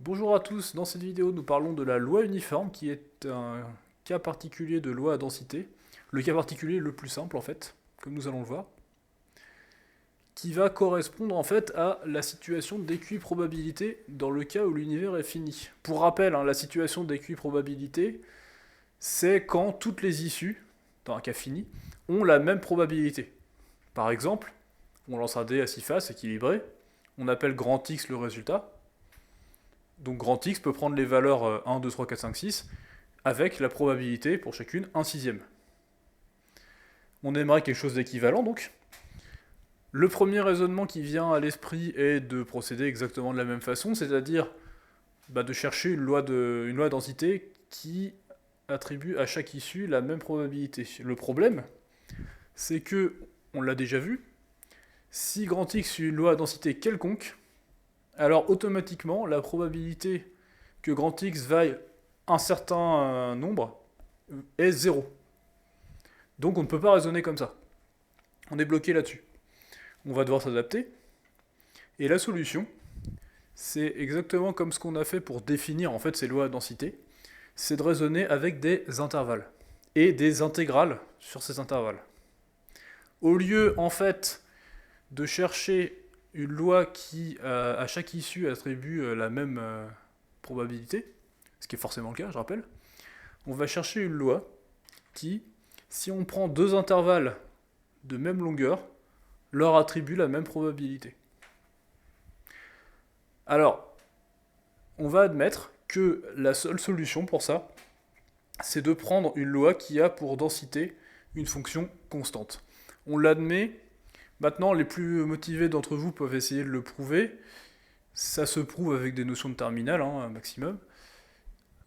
Bonjour à tous, dans cette vidéo nous parlons de la loi uniforme qui est un cas particulier de loi à densité, le cas particulier le plus simple en fait, comme nous allons le voir, qui va correspondre en fait à la situation d'équiprobabilité dans le cas où l'univers est fini. Pour rappel, la situation d'équiprobabilité, c'est quand toutes les issues, dans un cas fini, ont la même probabilité. Par exemple, on lance un dé à 6 faces équilibré, on appelle grand X le résultat. Donc grand X peut prendre les valeurs 1, 2, 3, 4, 5, 6, avec la probabilité pour chacune 1 sixième. On aimerait quelque chose d'équivalent donc. Le premier raisonnement qui vient à l'esprit est de procéder exactement de la même façon, c'est-à-dire de chercher une loi densité qui attribue à chaque issue la même probabilité. Le problème, c'est que, on l'a déjà vu, si grand X suit une loi à densité quelconque, alors automatiquement la probabilité que grand X vaille un certain nombre est 0. Donc on ne peut pas raisonner comme ça. On est bloqué là-dessus. On va devoir s'adapter. Et la solution, c'est exactement comme ce qu'on a fait pour définir en fait ces lois à densité, c'est de raisonner avec des intervalles et des intégrales sur ces intervalles. Au lieu en fait de chercher une loi qui à chaque issue attribue la même probabilité, ce qui est forcément le cas, je rappelle, on va chercher une loi qui, si on prend deux intervalles de même longueur, leur attribue la même probabilité. Alors, on va admettre que la seule solution pour ça, c'est de prendre une loi qui a pour densité une fonction constante. On l'admet, maintenant les plus motivés d'entre vous peuvent essayer de le prouver, ça se prouve avec des notions de terminal, un maximum.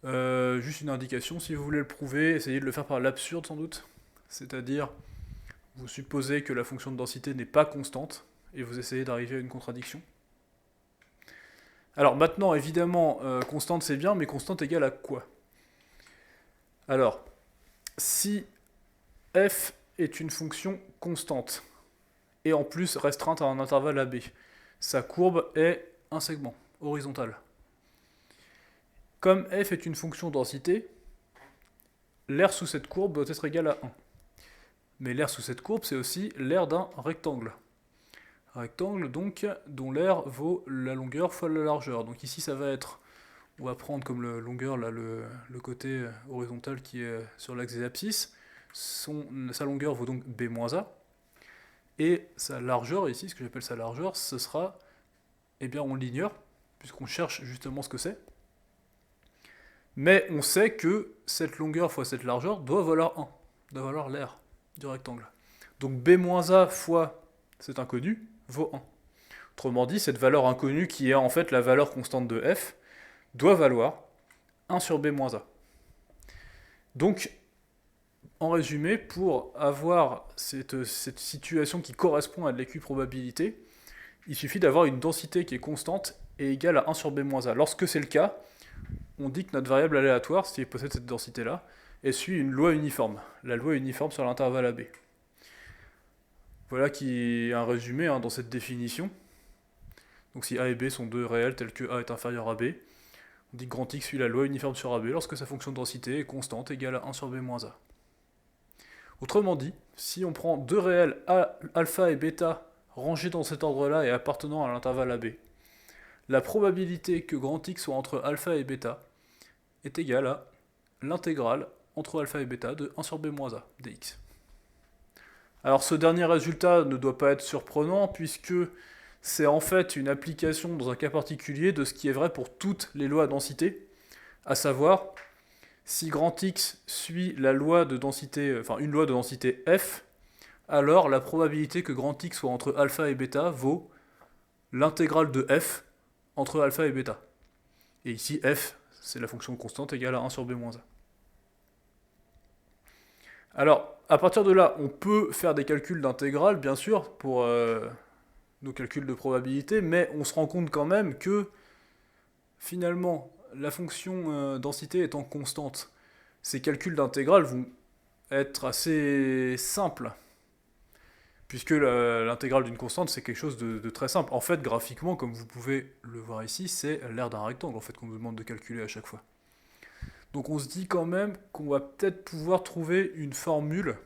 Juste une indication, si vous voulez le prouver, essayez de le faire par l'absurde sans doute. C'est-à-dire, vous supposez que la fonction de densité n'est pas constante, et vous essayez d'arriver à une contradiction. Alors maintenant, évidemment, constante c'est bien, mais constante égale à quoi? Alors, si f est une fonction constante, et en plus restreinte à un intervalle AB, sa courbe est un segment, horizontal. Comme f est une fonction densité, l'aire sous cette courbe doit être égal à 1. Mais l'aire sous cette courbe, c'est aussi l'aire d'un rectangle. Un rectangle, donc, dont l'aire vaut la longueur fois la largeur. Donc ici, ça va être, on va prendre comme longueur là, le côté horizontal qui est sur l'axe des abscisses. Sa longueur vaut donc b-a. Et sa largeur, ici, ce que j'appelle sa largeur, ce sera, eh bien, on l'ignore, puisqu'on cherche justement ce que c'est. Mais on sait que cette longueur fois cette largeur doit valoir 1, doit valoir l'aire du rectangle. Donc b-a fois cet inconnu vaut 1. Autrement dit, cette valeur inconnue qui est en fait la valeur constante de f doit valoir 1 sur b-a. Donc, en résumé, pour avoir cette situation qui correspond à de l'équiprobabilité, il suffit d'avoir une densité qui est constante et égale à 1 sur b-a. Lorsque c'est le cas, on dit que notre variable aléatoire, si elle possède cette densité-là, elle suit une loi uniforme, la loi uniforme sur l'intervalle AB. Voilà qui est un résumé dans cette définition. Donc si A et B sont deux réels tels que A est inférieur à B, on dit que grand X suit la loi uniforme sur AB lorsque sa fonction de densité est constante égale à 1 sur B-A. Autrement dit, si on prend deux réels alpha et bêta rangés dans cet ordre-là et appartenant à l'intervalle AB, la probabilité que grand X soit entre alpha et bêta est égale à l'intégrale entre alpha et bêta de 1 sur b-a dx. Alors ce dernier résultat ne doit pas être surprenant puisque c'est en fait une application dans un cas particulier de ce qui est vrai pour toutes les lois à densité, à savoir si grand X suit la loi de densité, une loi de densité f, alors la probabilité que grand X soit entre alpha et bêta vaut l'intégrale de f entre alpha et bêta. Et ici f, c'est la fonction constante égale à 1 sur b-a. Alors, à partir de là, on peut faire des calculs d'intégrale, bien sûr, pour nos calculs de probabilité, mais on se rend compte quand même que, finalement, la fonction densité étant constante, ces calculs d'intégrale vont être assez simples, puisque l'intégrale d'une constante, c'est quelque chose de très simple. En fait, graphiquement, comme vous pouvez le voir ici, c'est l'aire d'un rectangle, en fait, qu'on nous demande de calculer à chaque fois. Donc on se dit quand même qu'on va peut-être pouvoir trouver une formule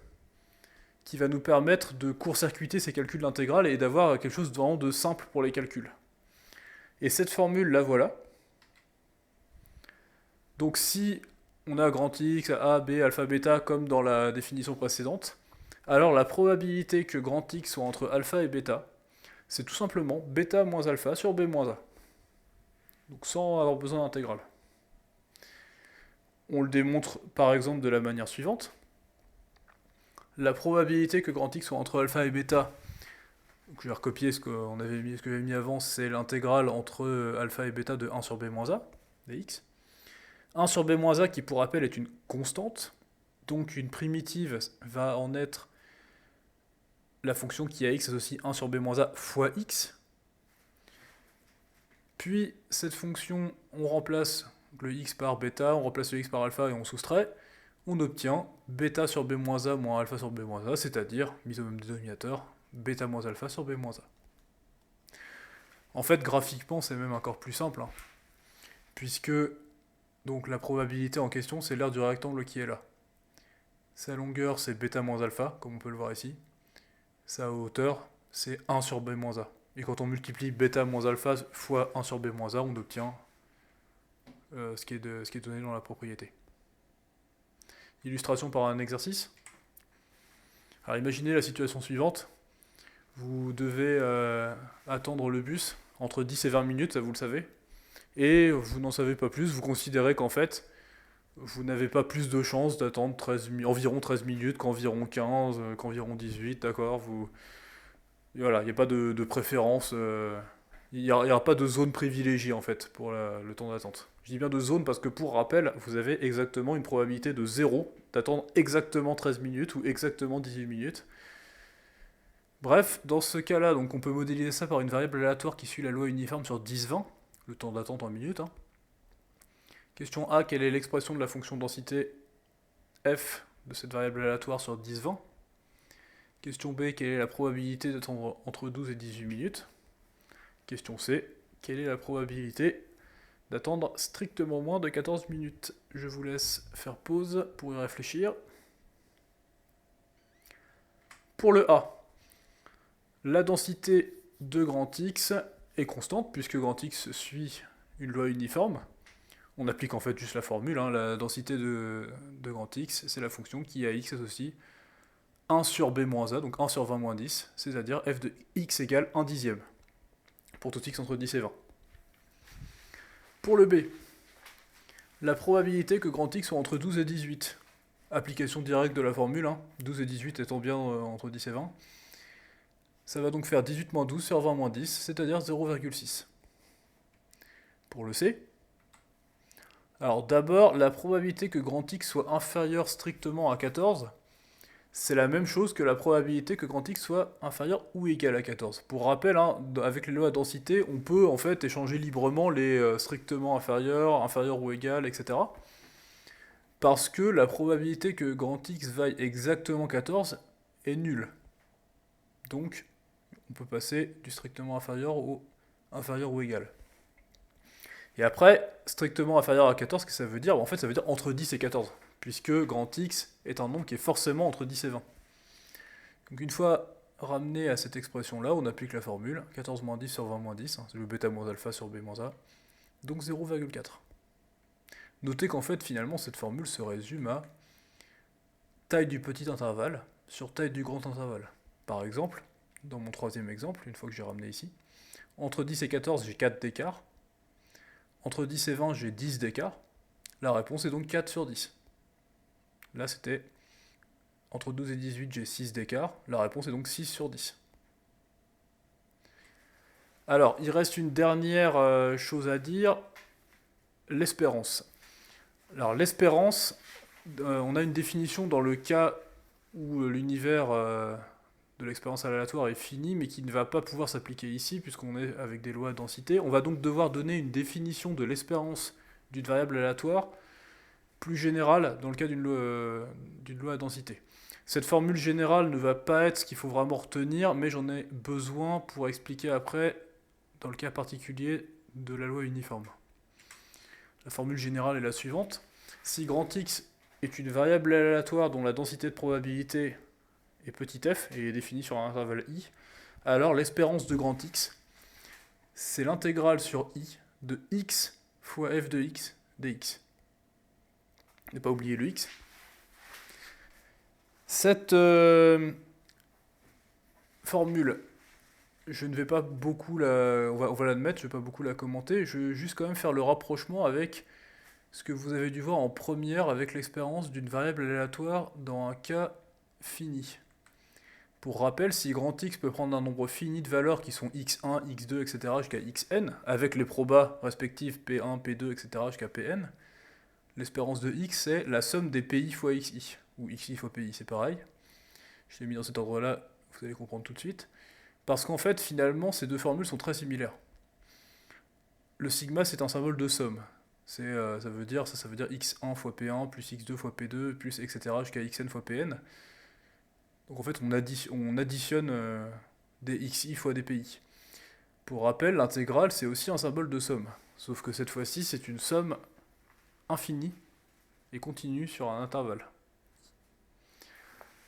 qui va nous permettre de court-circuiter ces calculs d'intégrale et d'avoir quelque chose vraiment de simple pour les calculs. Et cette formule, la voilà. Donc si on a grand X, A, B, alpha, bêta, comme dans la définition précédente, alors la probabilité que grand X soit entre alpha et bêta, c'est tout simplement bêta moins alpha sur B moins A. Donc sans avoir besoin d'intégrale. On le démontre par exemple de la manière suivante. La probabilité que grand X soit entre alpha et bêta, donc je vais recopier ce que j'avais mis avant, c'est l'intégrale entre alpha et bêta de 1 sur B moins A, dx. 1 sur B moins A qui pour rappel est une constante, donc une primitive va en être la fonction qui a x associe 1 sur B moins A fois x. Puis cette fonction, on remplace le x par bêta, on remplace le x par alpha et on soustrait. On obtient bêta sur B moins A moins alpha sur B moins A, c'est-à-dire, mise au même dénominateur, bêta moins alpha sur B moins A. En fait, graphiquement, c'est même encore plus simple, hein, puisque donc, la probabilité en question, c'est l'aire du rectangle qui est là. Sa longueur, c'est bêta moins alpha, comme on peut le voir ici. Sa hauteur, c'est 1 sur B moins A. Et quand on multiplie bêta moins alpha fois 1 sur B moins A, on obtient ce qui est donné dans la propriété. Illustration par un exercice. Alors imaginez la situation suivante. Vous devez attendre le bus entre 10 et 20 minutes, ça vous le savez. Et vous n'en savez pas plus, vous considérez qu'en fait, vous n'avez pas plus de chances d'attendre environ 13 minutes qu'environ 15, qu'environ 18, d'accord. Voilà, il n'y a pas de préférence, il n'y aura pas de zone privilégiée en fait pour le temps d'attente. Je dis bien de zone parce que pour rappel, vous avez exactement une probabilité de 0 d'attendre exactement 13 minutes ou exactement 18 minutes. Bref, dans ce cas-là, donc on peut modéliser ça par une variable aléatoire qui suit la loi uniforme sur 10-20, le temps d'attente en minutes. Hein. Question A, quelle est l'expression de la fonction densité f de cette variable aléatoire sur 10-20 ? Question B, quelle est la probabilité d'attendre entre 12 et 18 minutes ? Question C, quelle est la probabilité d'attendre strictement moins de 14 minutes ? Je vous laisse faire pause pour y réfléchir. Pour le A, la densité de grand X est constante, puisque grand X suit une loi uniforme. On applique en fait juste la formule, hein. La densité de grand X, c'est la fonction qui à X associe 1 sur B moins A, donc 1 sur 20 moins 10, c'est-à-dire f de X égale 1 dixième, pour tout X entre 10 et 20. Pour le B, la probabilité que grand X soit entre 12 et 18, application directe de la formule, hein, 12 et 18 étant bien entre 10 et 20, ça va donc faire 18 moins 12 sur 20 moins 10, c'est-à-dire 0,6. Pour le C, alors d'abord, la probabilité que grand X soit inférieur strictement à 14, c'est la même chose que la probabilité que grand X soit inférieur ou égal à 14. Pour rappel, hein, avec les lois de densité, on peut en fait échanger librement les strictement inférieurs, inférieur ou égal, etc. Parce que la probabilité que grand X vaille exactement 14 est nulle. Donc, on peut passer du strictement inférieur au inférieur ou égal. Et après, strictement inférieur à 14, ce que ça veut dire ? En fait, ça veut dire entre 10 et 14, puisque grand X est un nombre qui est forcément entre 10 et 20. Donc une fois ramené à cette expression-là, on applique la formule, 14 moins 10 sur 20 moins 10, hein, c'est le bêta moins alpha sur B moins A, donc 0,4. Notez qu'en fait, finalement, cette formule se résume à taille du petit intervalle sur taille du grand intervalle. Par exemple, dans mon troisième exemple, une fois que j'ai ramené ici, entre 10 et 14, j'ai 4 d'écart. Entre 10 et 20, j'ai 10 d'écart. La réponse est donc 4 sur 10. Là, c'était entre 12 et 18, j'ai 6 d'écart. La réponse est donc 6 sur 10. Alors, il reste une dernière chose à dire, l'espérance. Alors, l'espérance, on a une définition dans le cas où l'univers de l'expérience aléatoire est fini, mais qui ne va pas pouvoir s'appliquer ici, puisqu'on est avec des lois de densité. On va donc devoir donner une définition de l'espérance d'une variable aléatoire plus générale dans le cas d'une loi à densité. Cette formule générale ne va pas être ce qu'il faut vraiment retenir, mais j'en ai besoin pour expliquer après, dans le cas particulier de la loi uniforme. La formule générale est la suivante. Si grand X est une variable aléatoire dont la densité de probabilité est petit f et est définie sur un intervalle i, alors l'espérance de grand X, c'est l'intégrale sur i de x fois f de x dx. Ne pas oublier le x. Cette formule, je ne vais pas beaucoup la... On va l'admettre, je ne vais pas beaucoup la commenter. Je vais juste quand même faire le rapprochement avec ce que vous avez dû voir en première avec l'expérience d'une variable aléatoire dans un cas fini. Pour rappel, si grand X peut prendre un nombre fini de valeurs qui sont x1, x2, etc. jusqu'à xn, avec les probas respectifs p1, p2, etc. jusqu'à pn, l'espérance de x, c'est la somme des pi fois xi, ou xi fois pi, c'est pareil. Je l'ai mis dans cet ordre-là, vous allez comprendre tout de suite. Parce qu'en fait, finalement, ces deux formules sont très similaires. Le sigma, c'est un symbole de somme. Ça veut dire x1 fois p1 plus x2 fois p2 plus etc. jusqu'à xn fois pn. Donc en fait, on additionne des xi fois des pi. Pour rappel, l'intégrale, c'est aussi un symbole de somme. Sauf que cette fois-ci, c'est une somme infinie et continue sur un intervalle.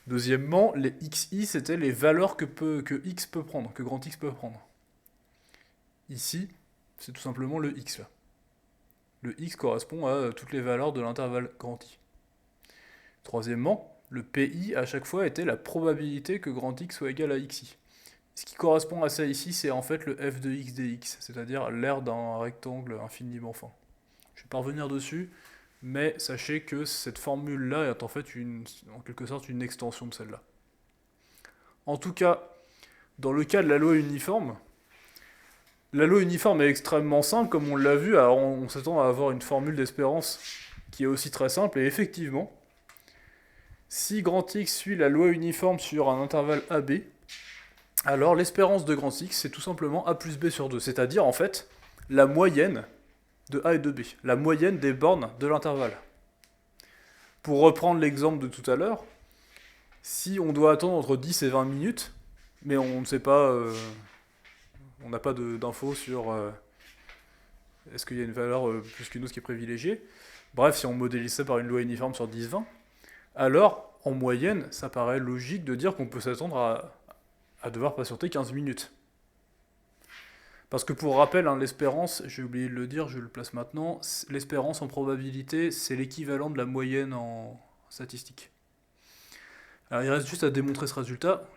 Deuxièmement, les xi, c'était les valeurs que x peut prendre, que grand X peut prendre. Ici, c'est tout simplement le x là. Le x correspond à toutes les valeurs de l'intervalle grand I. Troisièmement, le pi à chaque fois était la probabilité que grand X soit égal à xi. Ce qui correspond à ça ici, c'est en fait le f de x dx, c'est-à-dire l'aire d'un rectangle infiniment fin. Je ne vais pas revenir dessus, mais sachez que cette formule-là est en fait en quelque sorte une extension de celle-là. En tout cas, dans le cas de la loi uniforme est extrêmement simple, comme on l'a vu. Alors on s'attend à avoir une formule d'espérance qui est aussi très simple, et effectivement, si grand X suit la loi uniforme sur un intervalle AB, alors l'espérance de grand X, c'est tout simplement A plus B sur 2, c'est-à-dire en fait la moyenne de A et de B, la moyenne des bornes de l'intervalle. Pour reprendre l'exemple de tout à l'heure, si on doit attendre entre 10 et 20 minutes, mais on ne sait pas, on n'a pas d'infos sur est-ce qu'il y a une valeur plus qu'une autre qui est privilégiée, bref, si on modélise ça par une loi uniforme sur 10-20, alors en moyenne, ça paraît logique de dire qu'on peut s'attendre à devoir patienter 15 minutes. Parce que pour rappel, hein, l'espérance, j'ai oublié de le dire, je le place maintenant, l'espérance en probabilité, c'est l'équivalent de la moyenne en statistique. Alors il reste juste à démontrer ce résultat.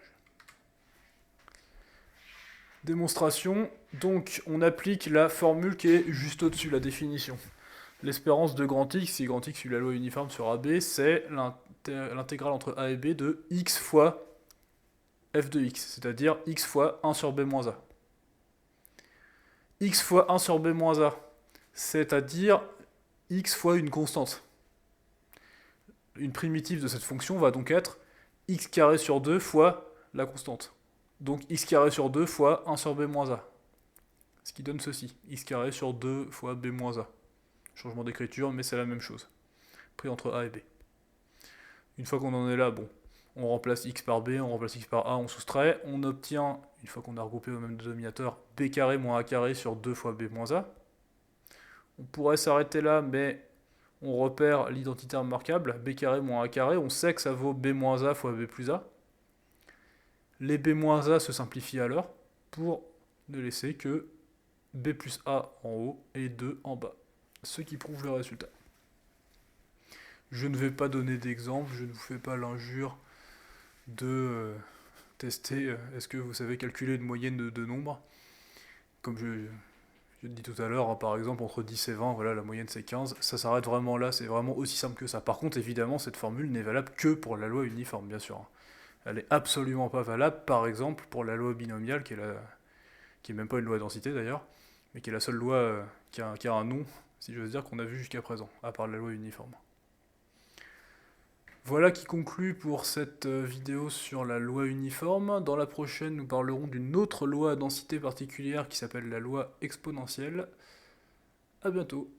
Démonstration, donc on applique la formule qui est juste au-dessus, la définition. L'espérance de grand X, si grand X suit la loi uniforme sur AB, c'est l'intégrale entre A et B de x fois f de x, c'est-à-dire x fois 1 sur b moins a. X fois 1 sur b moins a, c'est-à-dire x fois une constante. Une primitive de cette fonction va donc être x carré sur 2 fois la constante. Donc x carré sur 2 fois 1 sur b moins a. Ce qui donne ceci, x carré sur 2 fois b moins a. Changement d'écriture, mais c'est la même chose. Pris entre a et b. Une fois qu'on en est là, bon, on remplace x par b, on remplace x par a, on soustrait, on obtient, une fois qu'on a regroupé au même dénominateur, b carré moins a carré sur 2 fois b moins a. On pourrait s'arrêter là, mais on repère l'identité remarquable, b carré moins a carré, on sait que ça vaut b moins a fois b plus a. Les b moins a se simplifient alors, pour ne laisser que b plus a en haut et 2 en bas, ce qui prouve le résultat. Je ne vais pas donner d'exemple, je ne vous fais pas l'injure de tester est-ce que vous savez calculer une moyenne de nombres. Comme je le dis tout à l'heure, hein, par exemple entre 10 et 20, voilà, la moyenne c'est 15, ça s'arrête vraiment là, c'est vraiment aussi simple que ça. Par contre, évidemment, cette formule n'est valable que pour la loi uniforme, bien sûr. Elle n'est absolument pas valable, par exemple, pour la loi binomiale, qui est même pas une loi densité d'ailleurs, mais qui est la seule loi qui a un nom, si j'ose dire, qu'on a vu jusqu'à présent, à part la loi uniforme. Voilà qui conclut pour cette vidéo sur la loi uniforme. Dans la prochaine, nous parlerons d'une autre loi à densité particulière qui s'appelle la loi exponentielle. A bientôt.